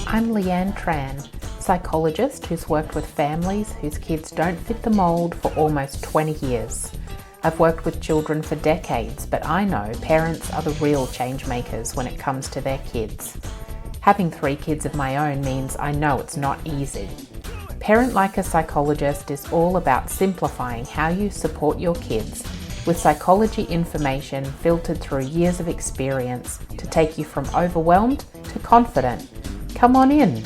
I'm Leanne Tran, psychologist who's worked with families whose kids don't fit the mould for almost 20 years. I've worked with children for decades, but I know parents are the real change makers when it comes to their kids. Having 3 kids of my own means I know it's not easy. Parent Like a Psychologist is all about simplifying how you support your kids with psychology information filtered through years of experience to take you from overwhelmed to confident. Come on in.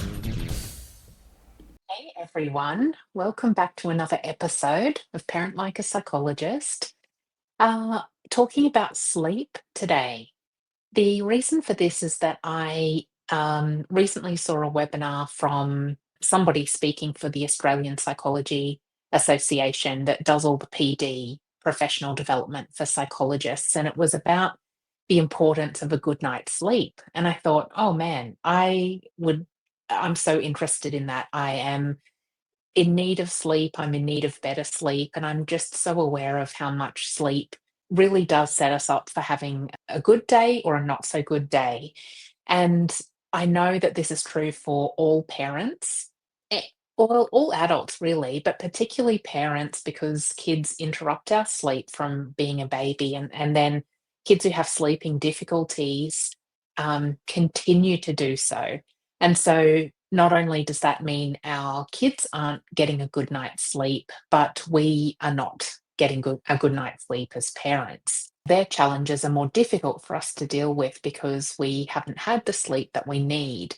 Hey everyone, welcome back to another episode of Parent Like a Psychologist. Uh, Talking about sleep today. The reason for this is that I recently saw a webinar from somebody speaking for the Australian Psychology Association that does all the PD, professional development for psychologists, and it was about the importance of a good night's sleep. And I thought, oh man, I'm so interested in that. I am in need of sleep. I'm in need of better sleep. And I'm just so aware of how much sleep really does set us up for having a good day or a not so good day. And I know that this is true for all parents, eh, well, all adults really, but particularly parents because kids interrupt our sleep from being a baby. And then kids who have sleeping difficulties continue to do so. And so not only does that mean our kids aren't getting a good night's sleep, but we are not getting a good night's sleep as parents. Their challenges are more difficult for us to deal with because we haven't had the sleep that we need.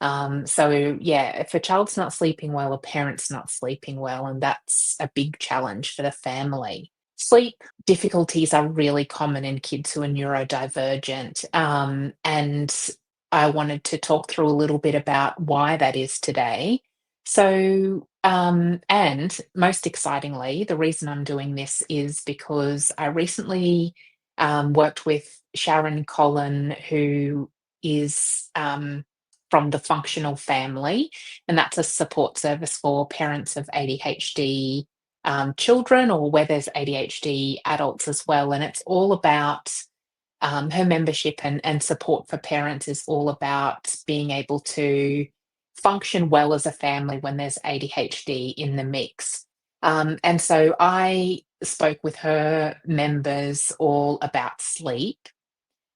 So yeah, if a child's not sleeping well, a parent's not sleeping well, and that's a big challenge for the family. Sleep difficulties are really common in kids who are neurodivergent, and I wanted to talk through a little bit about why that is today. So, and most excitingly, the reason I'm doing this is because I recently worked with Sharon Collin, who is from the Functional Family, and that's a support service for parents of ADHD children or where there's ADHD adults as well. And it's all about her membership and support for parents is all about being able to function well as a family when there's ADHD in the mix. And so I spoke with her members all about sleep.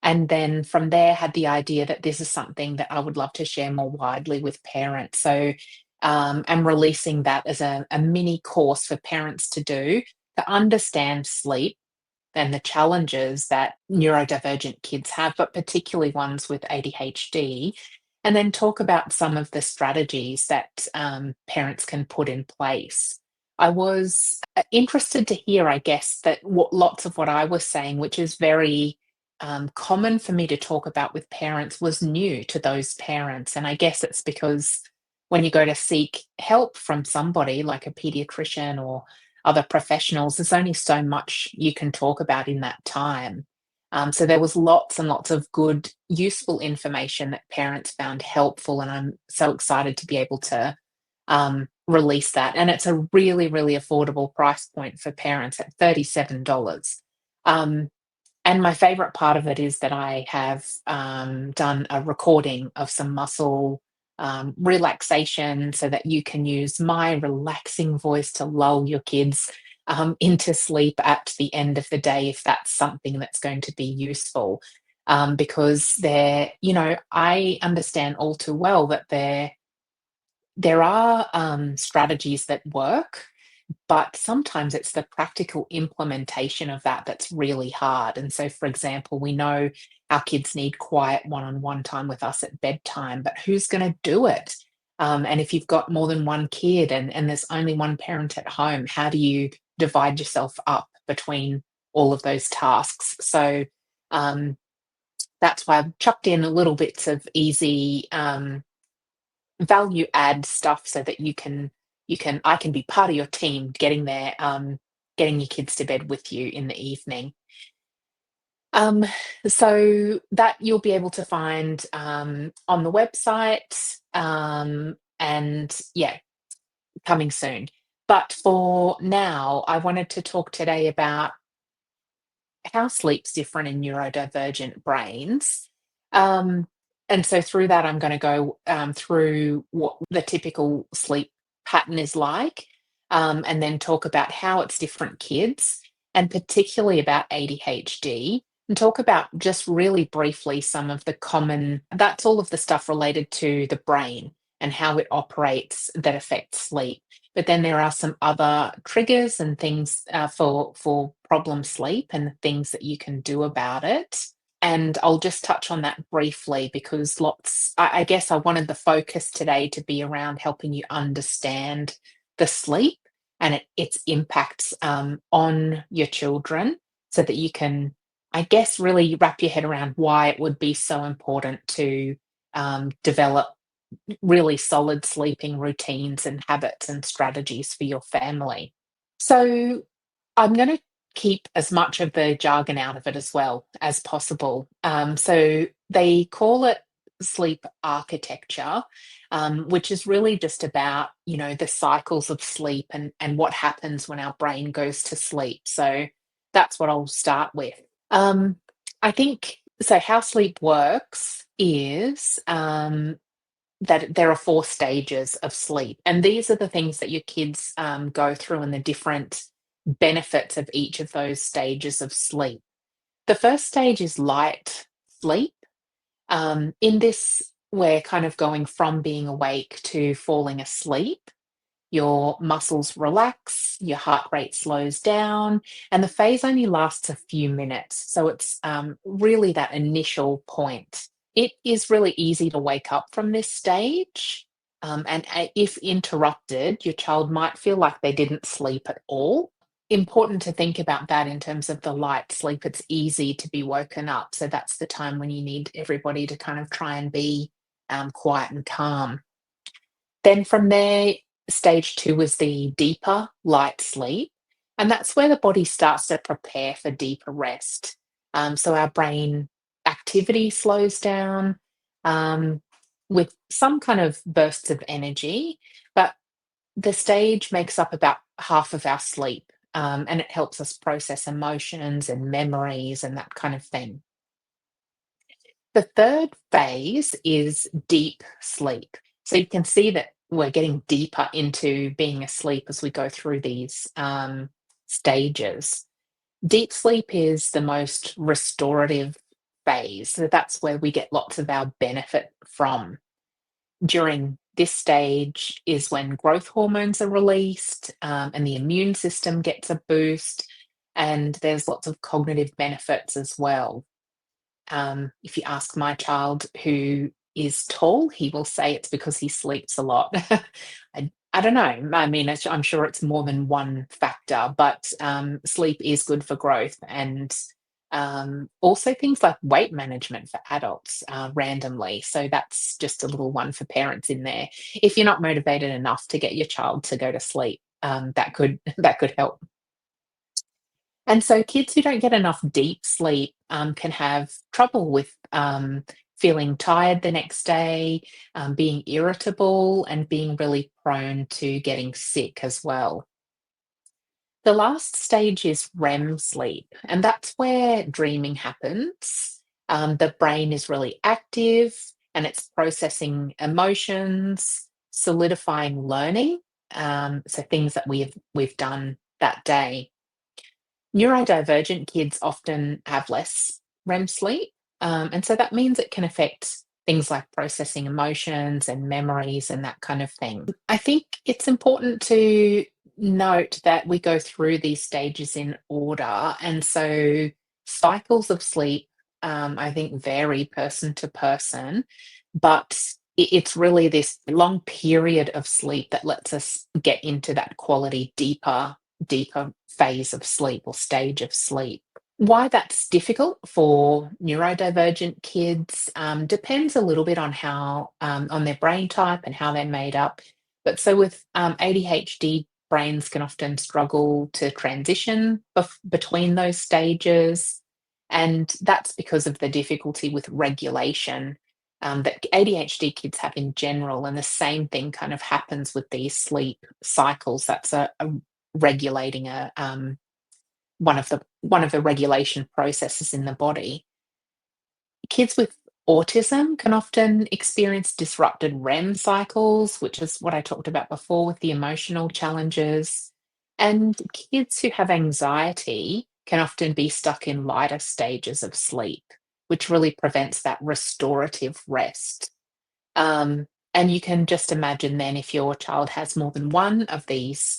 And then from there, had the idea that this is something that I would love to share more widely with parents. So I'm releasing that as a mini course for parents to do to understand sleep and the challenges that neurodivergent kids have, but particularly ones with ADHD, and then talk about some of the strategies that parents can put in place. I was interested to hear, I guess, that lots of what I was saying, which is very common for me to talk about with parents, was new to those parents. And I guess it's because when you go to seek help from somebody like a pediatrician or other professionals, there's only so much you can talk about in that time. So there was lots and lots of good, useful information that parents found helpful, and I'm so excited to be able to release that. And it's a really, really affordable price point for parents at $37. And my favorite part of it is that I have done a recording of some muscle relaxation so that you can use my relaxing voice to lull your kids into sleep at the end of the day if that's something that's going to be useful. Because I understand all too well that there are strategies that work, but sometimes it's the practical implementation of that that's really hard. And so, for example, we know our kids need quiet one-on-one time with us at bedtime, but who's going to do it? And if you've got more than one kid and there's only one parent at home, how do you divide yourself up between all of those tasks? So that's why I've chucked in a little bits of easy value add stuff so that I can be part of your team getting there, getting your kids to bed with you in the evening. So that you'll be able to find on the website, and yeah, coming soon. But for now, I wanted to talk today about how sleep's different in neurodivergent brains. And so through that, I'm going to go through what the typical sleep pattern is like, and then talk about how it's different kids, and particularly about ADHD, and talk about just really briefly some of the common, that's all of the stuff related to the brain and how it operates that affects sleep. But then there are some other triggers and things for problem sleep and things that you can do about it. And I'll just touch on that briefly because I guess I wanted the focus today to be around helping you understand the sleep and its impacts on your children so that you can, I guess, really wrap your head around why it would be so important to develop really solid sleeping routines and habits and strategies for your family. So I'm going to keep as much of the jargon out of it as well as possible. So they call it sleep architecture, which is really just about, the cycles of sleep and what happens when our brain goes to sleep. So that's what I'll start with. Um, I think so. How sleep works is that there are 4 stages of sleep, and these are the things that your kids go through and the different benefits of each of those stages of sleep. The first stage is light sleep. In this, we're kind of going from being awake to falling asleep. Your muscles relax, your heart rate slows down, and the phase only lasts a few minutes. So it's really that initial point. It is really easy to wake up from this stage. And if interrupted, your child might feel like they didn't sleep at all. Important to think about that in terms of the light sleep. It's easy to be woken up. So that's the time when you need everybody to kind of try and be quiet and calm. Then from there, stage 2 is the deeper light sleep, and that's where the body starts to prepare for deeper rest. So our brain activity slows down with some kind of bursts of energy, but the stage makes up about half of our sleep, and it helps us process emotions and memories and that kind of thing. The third phase is deep sleep. So you can see that we're getting deeper into being asleep as we go through these stages. Deep sleep is the most restorative phase. So that's where we get lots of our benefit from. During this stage is when growth hormones are released, and the immune system gets a boost, and there's lots of cognitive benefits as well. If you ask my child who is tall, he will say it's because he sleeps a lot. I don't know. I mean, I'm sure it's more than one factor, but sleep is good for growth and also things like weight management for adults randomly. So that's just a little one for parents in there. If you're not motivated enough to get your child to go to sleep, that could that could help. And so kids who don't get enough deep sleep can have trouble with feeling tired the next day, being irritable, and being really prone to getting sick as well. The last stage is REM sleep, and that's where dreaming happens. The brain is really active and it's processing emotions, solidifying learning, so things that we've done that day. Neurodivergent kids often have less REM sleep. And so that means it can affect things like processing emotions and memories and that kind of thing. I think it's important to note that we go through these stages in order. And so cycles of sleep, I think, vary person to person, but it's really this long period of sleep that lets us get into that quality deeper phase of sleep or stage of sleep. Why that's difficult for neurodivergent kids depends a little bit on how on their brain type and how they're made up. But so with ADHD, brains can often struggle to transition between those stages, and that's because of the difficulty with regulation that ADHD kids have in general. And the same thing kind of happens with these sleep cycles. That's a regulating one of the regulation processes in the body. Kids with Autism can often experience disrupted REM cycles, which is what I talked about before with the emotional challenges. And kids who have anxiety can often be stuck in lighter stages of sleep, which really prevents that restorative rest. Um, and you can just imagine then if your child has more than one of these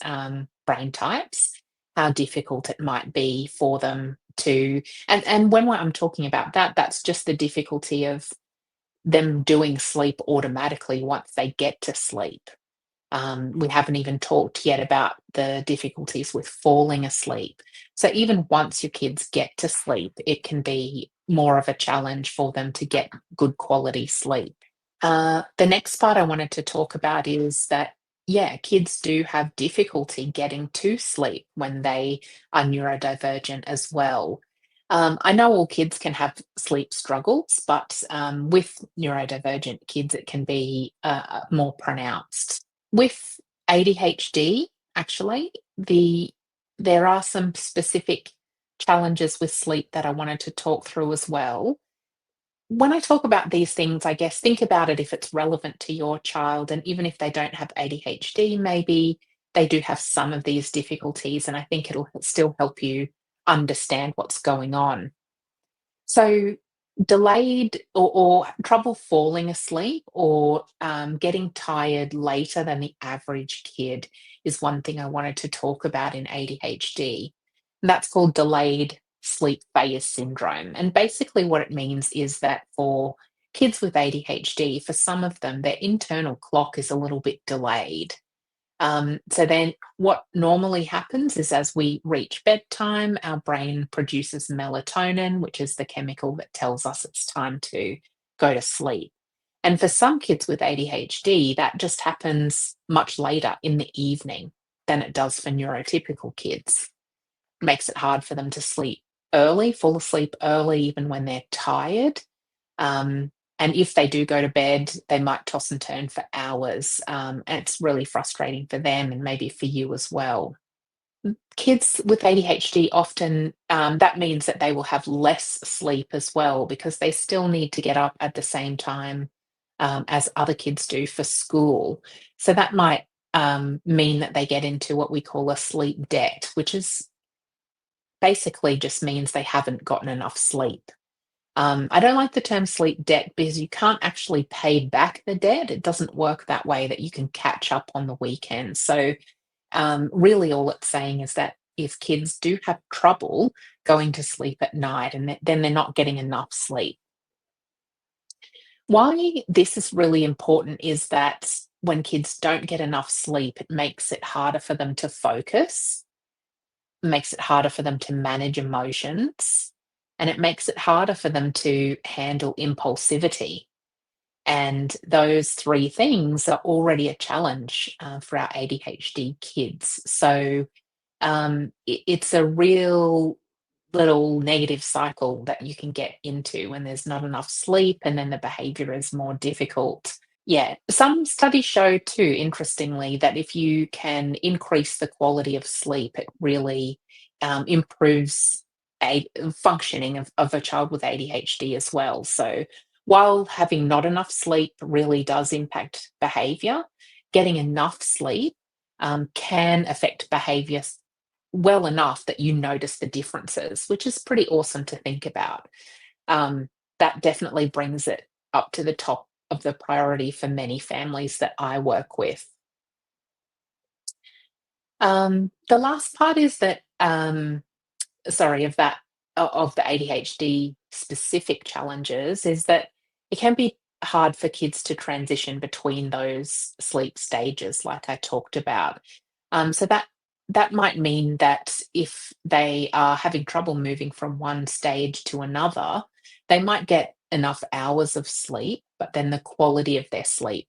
brain types, how difficult it might be for them to. And when I'm talking about that, that's just the difficulty of them doing sleep automatically once they get to sleep. We haven't even talked yet about the difficulties with falling asleep. So even once your kids get to sleep, it can be more of a challenge for them to get good quality sleep. The next part I wanted to talk about is that, yeah, kids do have difficulty getting to sleep when they are neurodivergent as well. I know all kids can have sleep struggles, but with neurodivergent kids, it can be more pronounced. With ADHD, actually, there are some specific challenges with sleep that I wanted to talk through as well. When I talk about these things, I guess think about it if it's relevant to your child, and even if they don't have ADHD, maybe they do have some of these difficulties, and I think it'll still help you understand what's going on. So, delayed or trouble falling asleep or getting tired later than the average kid is one thing I wanted to talk about in ADHD. And that's called delayed sleep phase syndrome. And basically, what it means is that for kids with ADHD, for some of them, their internal clock is a little bit delayed. So then what normally happens is as we reach bedtime, our brain produces melatonin, which is the chemical that tells us it's time to go to sleep. And for some kids with ADHD, that just happens much later in the evening than it does for neurotypical kids. Makes it hard for them to sleep early, fall asleep early, even when they're tired. Um, and if they do go to bed, they might toss and turn for hours. And it's really frustrating for them and maybe for you as well. Kids with ADHD often, that means that they will have less sleep as well because they still need to get up at the same time as other kids do for school. So that might mean that they get into what we call a sleep debt, which is basically just means they haven't gotten enough sleep. I don't like the term sleep debt because you can't actually pay back the debt. It doesn't work that way that you can catch up on the weekend. So, really, all it's saying is that if kids do have trouble going to sleep at night and then they're not getting enough sleep. Why this is really important is that when kids don't get enough sleep, it makes it harder for them to focus, makes it harder for them to manage emotions, and it makes it harder for them to handle impulsivity. And those three things are already a challenge for our ADHD kids. So it's a real little negative cycle that you can get into when there's not enough sleep and then the behavior is more difficult. Yeah, some studies show too, interestingly, that if you can increase the quality of sleep, it really improves functioning of a child with ADHD as well. So, while having not enough sleep really does impact behavior, getting enough sleep can affect behavior well enough that you notice the differences, which is pretty awesome to think about. Um, that definitely brings it up to the top of the priority for many families that I work with. The last part is that, sorry, of the ADHD specific challenges is that it can be hard for kids to transition between those sleep stages, like I talked about. So that might mean that if they are having trouble moving from one stage to another, they might get enough hours of sleep, but then the quality of their sleep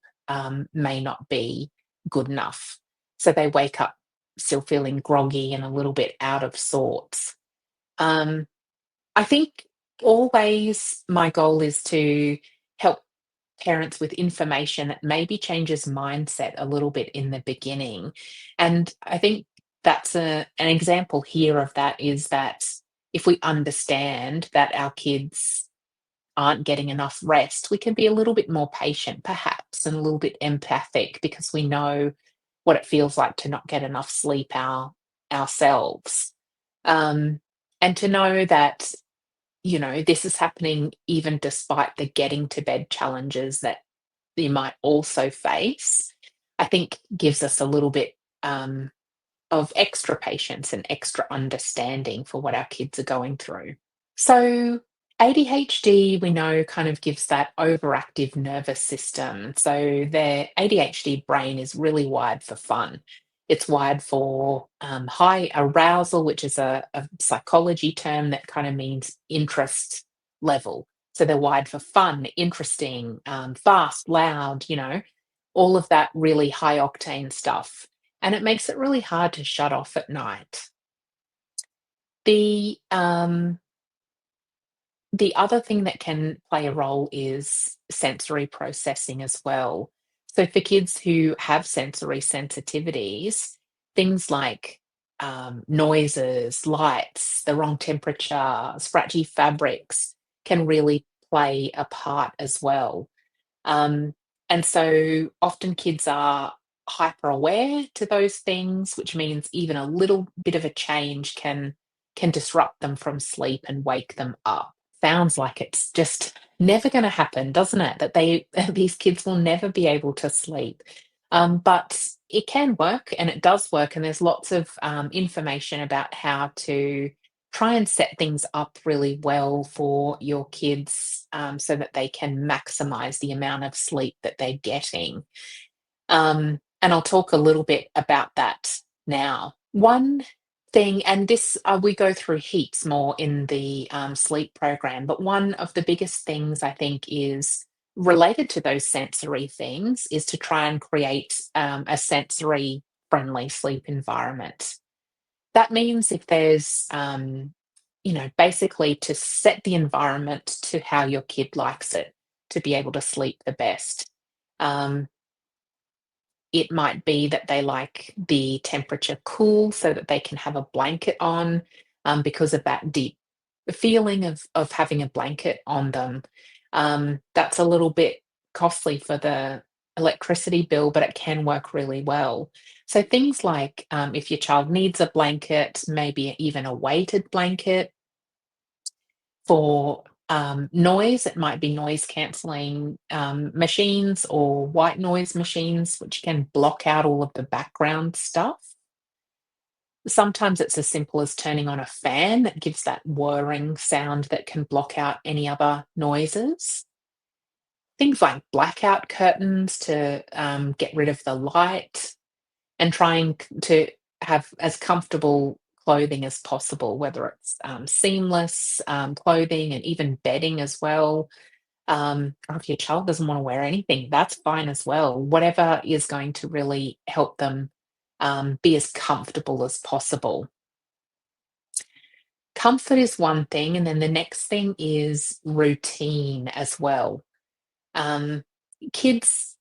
may not be good enough. So they wake up still feeling groggy and a little bit out of sorts. Um, I think always my goal is to help parents with information that maybe changes mindset a little bit in the beginning. And I think that's an example here of that is that if we understand that our kids aren't getting enough rest, we can be a little bit more patient, perhaps, and a little bit empathic because we know what it feels like to not get enough sleep ourselves. Um, and to know that, this is happening even despite the getting to bed challenges that you might also face, I think gives us a little bit of extra patience and extra understanding for what our kids are going through. So, ADHD, we know, kind of gives that overactive nervous system. So, their ADHD brain is really wired for fun. It's wired for high arousal, which is a psychology term that kind of means interest level. So, they're wired for fun, interesting, fast, loud, all of that really high octane stuff. And it makes it really hard to shut off at night. The The other thing that can play a role is sensory processing as well. So for kids who have sensory sensitivities, things like noises, lights, the wrong temperature, scratchy fabrics can really play a part as well. Um, and so often kids are hyper aware to those things, which means even a little bit of a change can disrupt them from sleep and wake them up. Sounds like it's just never going to happen, doesn't it? That these kids will never be able to sleep. But it can work, and it does work. And there's lots of information about how to try and set things up really well for your kids so that they can maximize the amount of sleep that they're getting. And I'll talk a little bit about that now. One thing, and this we go through heaps more in the sleep program, but one of the biggest things I think is related to those sensory things is to try and create a sensory friendly sleep environment. That means if there's, basically to set the environment to how your kid likes it to be able to sleep the best. Um, it might be that they like the temperature cool so that they can have a blanket on because of that deep feeling of having a blanket on them. That's a little bit costly for the electricity bill, but it can work really well. So things like if your child needs a blanket, maybe even a weighted blanket. For noise, it might be noise cancelling machines or white noise machines, which can block out all of the background stuff. Sometimes it's as simple as turning on a fan that gives that whirring sound that can block out any other noises. Things like blackout curtains to get rid of the light, and trying to have as comfortable clothing as possible, whether it's seamless clothing and even bedding as well. Or if your child doesn't want to wear anything, that's fine as well. Whatever is going to really help them be as comfortable as possible. Comfort is one thing, and then the next thing is routine as well. Um, Kids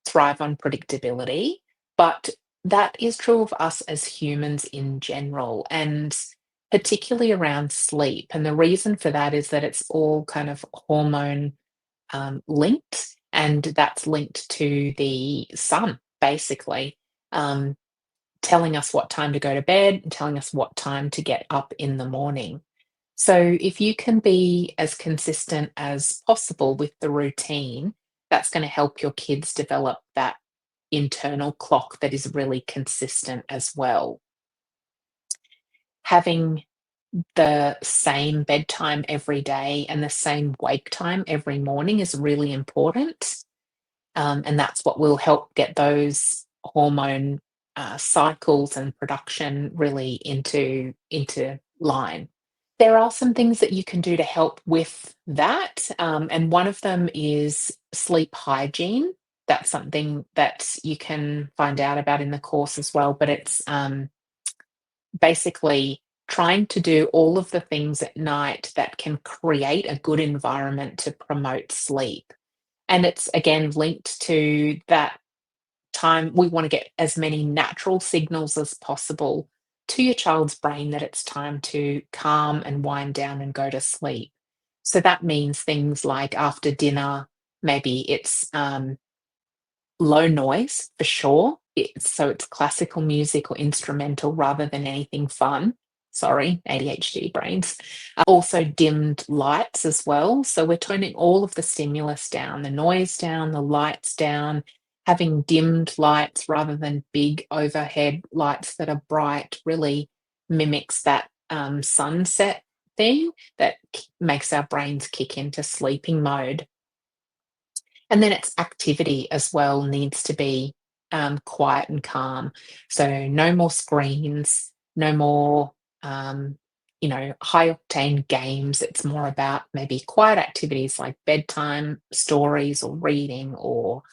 thrive on predictability, but that is true of us as humans in general, and particularly around sleep. And the reason for that is that it's all kind of hormone linked, and that's linked to the sun, basically, um, telling us what time to go to bed and telling us what time to get up in the morning. So, if you can be as consistent as possible with the routine, that's going to help your kids develop that internal clock that is really consistent as well. Having the same bedtime every day and the same wake time every morning is really important. And that's what will help get those hormone cycles and production really into line. There are some things that you can do to help with that, and one of them is sleep hygiene. That's something that you can find out about in the course as well, but it's basically trying to do all of the things at night that can create a good environment to promote sleep. And it's again linked to that time we want to get as many natural signals as possible to your child's brain that it's time to calm and wind down and go to sleep. So that means things like after dinner, maybe it's low noise for sure. So it's classical music or instrumental rather than anything fun. Sorry, ADHD brains. Also dimmed lights as well. So we're toning all of the stimulus down, the noise down, the lights down, having dimmed lights rather than big overhead lights that are bright really mimics that sunset thing that makes our brains kick into sleeping mode. And then its activity as well needs to be quiet and calm. So no more screens, no more, um, high octane games. It's more about maybe quiet activities like bedtime stories or reading or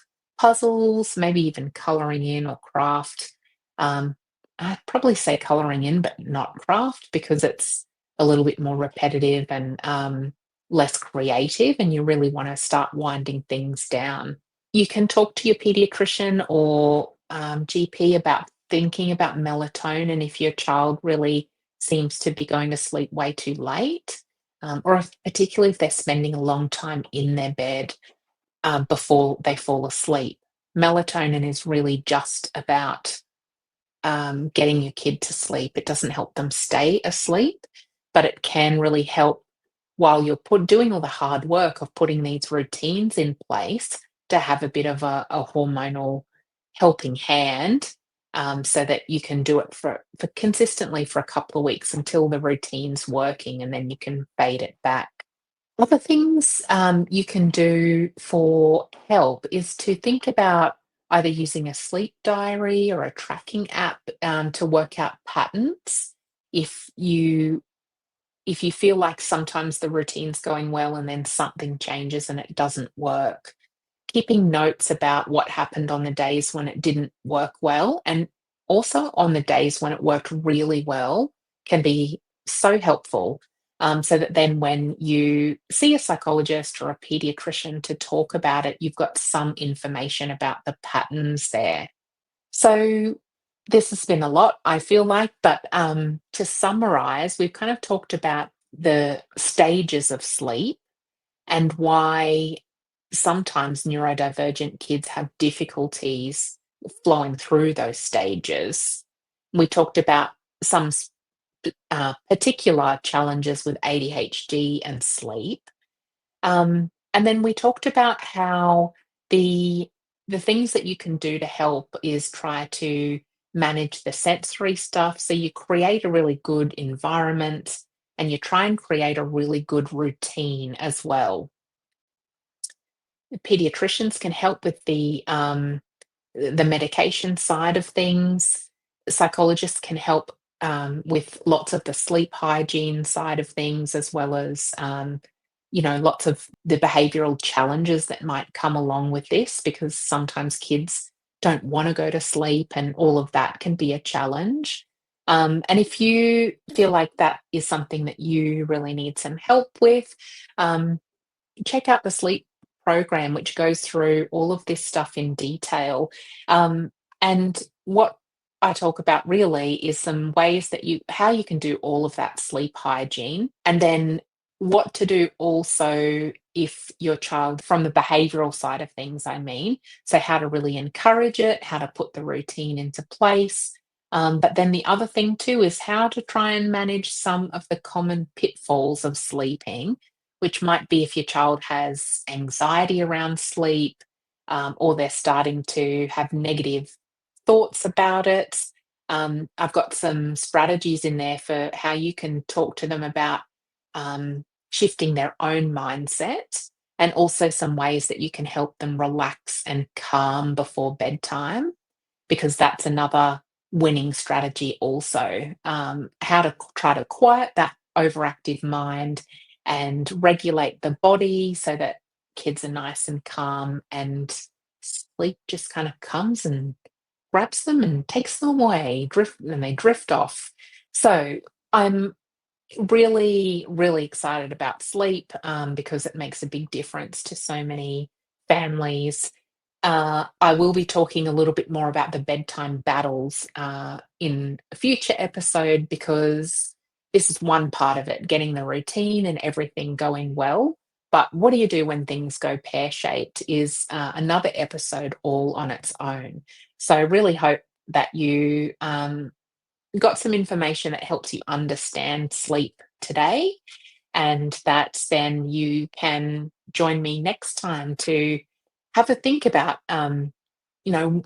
puzzles, maybe even coloring in or craft. Um, I'd probably say coloring in, but not craft because it's a little bit more repetitive and less creative, and you really want to start winding things down. You can talk to your pediatrician or GP about thinking about melatonin if your child really seems to be going to sleep way too late, particularly if they're spending a long time in their bed before they fall asleep. Melatonin is really just about getting your kid to sleep. It doesn't help them stay asleep, but it can really help while you're doing all the hard work of putting these routines in place to have a bit of a hormonal helping hand, so that you can do it for consistently for a couple of weeks until the routine's working and then you can fade it back. Other things you can do for help is to think about either using a sleep diary or a tracking app to work out patterns. If you if you feel like sometimes the routine's going well and then something changes and it doesn't work, keeping notes about what happened on the days when it didn't work well and also on the days when it worked really well can be so helpful. So that then when you see a psychologist or a pediatrician to talk about it, you've got some information about the patterns there. So this has been a lot, I feel like, but to summarize, we've kind of talked about the stages of sleep and why sometimes neurodivergent kids have difficulties flowing through those stages. We talked about some particular challenges with ADHD and sleep. And then we talked about how the the things that you can do to help is try to manage the sensory stuff. So you create a really good environment and you try and create a really good routine as well. The pediatricians can help with the medication side of things. Psychologists can help with lots of the sleep hygiene side of things, as well as lots of the behavioural challenges that might come along with this, because sometimes kids don't want to go to sleep, and all of that can be a challenge. And if you feel like that is something that you really need some help with, um, check out the sleep program, which goes through all of this stuff in detail. Um, and what I talk about really is some ways that how you can do all of that sleep hygiene, and then what to do also if your child, from the behavioral side of things, I mean, so how to really encourage it, how to put the routine into place. But then the other thing too is how to try and manage some of the common pitfalls of sleeping, which might be if your child has anxiety around sleep, or they're starting to have negative thoughts about it. I've got some strategies in there for how you can talk to them about shifting their own mindset, and also some ways that you can help them relax and calm before bedtime, because that's another winning strategy also. How to try to quiet that overactive mind and regulate the body so that kids are nice and calm, and sleep just kind of comes and grabs them and takes them away, and they drift off. So I'm really, really excited about sleep, because it makes a big difference to so many families. I will be talking a little bit more about the bedtime battles in a future episode, because this is one part of it, getting the routine and everything going well. But what do you do when things go pear-shaped is another episode all on its own. So I really hope that you got some information that helps you understand sleep today, and that then you can join me next time to have a think about,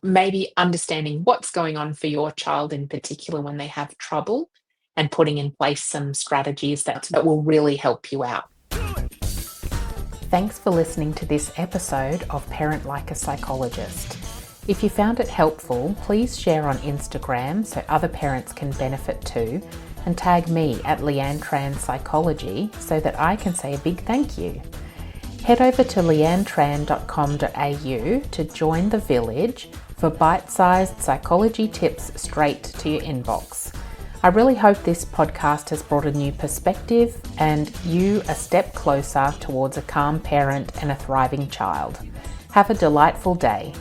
maybe understanding what's going on for your child in particular when they have trouble, and putting in place some strategies that will really help you out. Thanks for listening to this episode of Parent Like a Psychologist. If you found it helpful, please share on Instagram so other parents can benefit too, and tag me at Leanne Tran Psychology so that I can say a big thank you. Head over to leannetran.com.au to join the village for bite-sized psychology tips straight to your inbox. I really hope this podcast has brought a new perspective and you a step closer towards a calm parent and a thriving child. Have a delightful day.